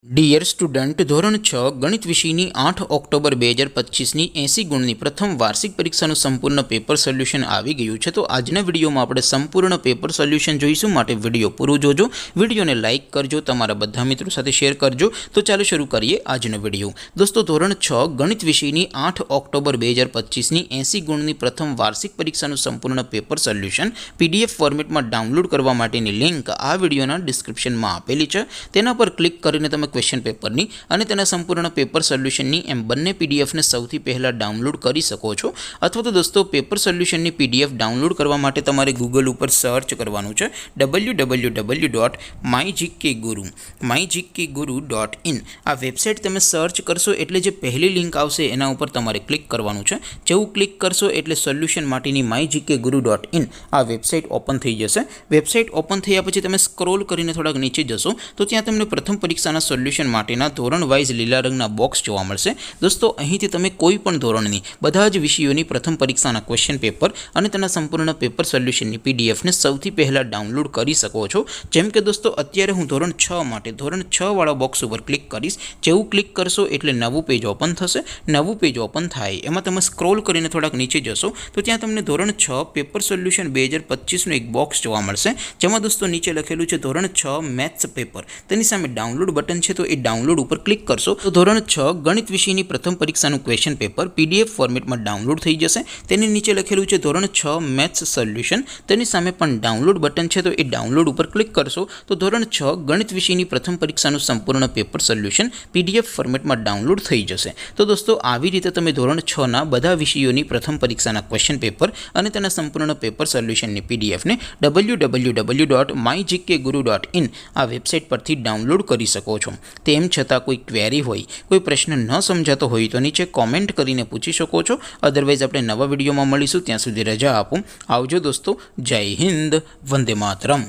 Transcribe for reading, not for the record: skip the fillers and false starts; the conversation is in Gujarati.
ડિયર સ્ટુડન્ટ, ધોરણ 6 ગણિત વિષયની 8 ઓક્ટોબર 2025ની 80 ગુણની પ્રથમ વાર્ષિક પરીક્ષાનું સંપૂર્ણ પેપર સોલ્યુશન આવી ગયું છે। તો આજના વિડીયોમાં આપણે સંપૂર્ણ પેપર સોલ્યુશન જોઈશું, માટે વિડીયો પૂરું જોજો। વિડીયોને લાઇક કરજો, તમારા બધા મિત્રો સાથે શેર કરજો। તો ચાલો શરૂ કરીએ આજનો વિડીયો। દોસ્તો, ધોરણ 6 ગણિત વિષયની 8 ઓક્ટોબર 2025ની 80 ગુણની પ્રથમ વાર્ષિક પરીક્ષાનું સંપૂર્ણ પેપર સોલ્યુશન PDF ફોર્મેટમાં ડાઉનલોડ કરવા માટેની લિંક આ વિડીયોના ડિસ્ક્રિપ્શનમાં આપેલી છે। તેના પર ક્લિક કરીને તમે ક્વેશ્ચન પેપરની અને તેના સંપૂર્ણ પેપર સોલ્યુશનની એમ બંને પીડીએફને સૌથી પહેલાં ડાઉનલોડ કરી શકો છો। અથવા તો દોસ્તો, પેપર સોલ્યુશનની PDF ડાઉનલોડ કરવા માટે તમારે ગૂગલ ઉપર સર્ચ કરવાનું છે www.mygkguru.in। આ વેબસાઇટ તમે સર્ચ કરશો એટલે જે પહેલી લિંક આવશે એના ઉપર તમારે ક્લિક કરવાનું છે। જેવું ક્લિક કરશો એટલે સોલ્યુશન માટેની mygkguru.in આ વેબસાઇટ ઓપન થઈ જશે। વેબસાઇટ ઓપન થયા પછી તમે સ્ક્રોલ કરીને થોડાક નીચે જશો તો ત્યાં તમને પ્રથમ પરીક્ષાના સોલ્યુશન માટેના ધોરણ વાઇઝ લીલા રંગના બોક્સ જોવા મળશે। દોસ્તો, અહીંથી તમે કોઈ પણ ધોરણની બધા જ વિષયોની પ્રથમ પરીક્ષાના ક્વેશ્ચન પેપર અને તેના સંપૂર્ણ પેપર સોલ્યુશનની પીડીએફને સૌથી પહેલાં ડાઉનલોડ કરી શકો છો। જેમ કે દોસ્તો, અત્યારે હું ધોરણ 6 માટે ધોરણ 6 વાળા બોક્સ ઉપર ક્લિક કરીશ। જેવું ક્લિક કરશો એટલે નવું પેજ ઓપન થશે। નવું પેજ ઓપન થાય એમાં તમે સ્ક્રોલ કરીને થોડાક નીચે જશો તો ત્યાં તમને ધોરણ 6 પેપર સોલ્યુશન 2025નું એક બોક્સ જોવા મળશે, જેમાં દોસ્તો નીચે લખેલું છે ધોરણ 6 મેથ્સ પેપર। તેની સામે ડાઉનલોડ બટન છે, તો એ ડાઉનલોડ ઉપર ક્લિક કરશો તો ધોરણ 6 ગણિત વિષયની પ્રથમ પરીક્ષાનું ક્વેશ્ચન પેપર PDF ફોર્મેટમાં ડાઉનલોડ થઈ જશે। તેની નીચે લખેલું છે ધોરણ 6 મેથ્સ સોલ્યુશન। તેની સામે પણ ડાઉનલોડ બટન છે, તો એ ડાઉનલોડ ઉપર ક્લિક કરશો તો ધોરણ 6 ગણિત વિષયની પ્રથમ પરીક્ષાનું સંપૂર્ણ પેપર સોલ્યુશન PDF ફોર્મેટમાં ડાઉનલોડ થઈ જશે। તો દોસ્તો, આવી રીતે તમે ધોરણ 6ના બધા વિષયોની પ્રથમ પરીક્ષાના ક્વેશ્ચન પેપર અને તેના સંપૂર્ણ પેપર સોલ્યુશનની PDFને www.mygkguru.in આ વેબસાઇટ પરથી ડાઉનલોડ કરી શકો છો। તેમ છતાં કોઈ ક્વેરી હોય, કોઈ પ્રશ્ન ન સમજાતો હોય તો નીચે કોમેન્ટ કરીને પૂછી શકો છો। અદરવાઇઝ આપણે નવા વિડીયોમાં મળીશું, ત્યાં સુધી રજા આપો। આવજો દોસ્તો, જય હિન્દ, વંદે માતરમ।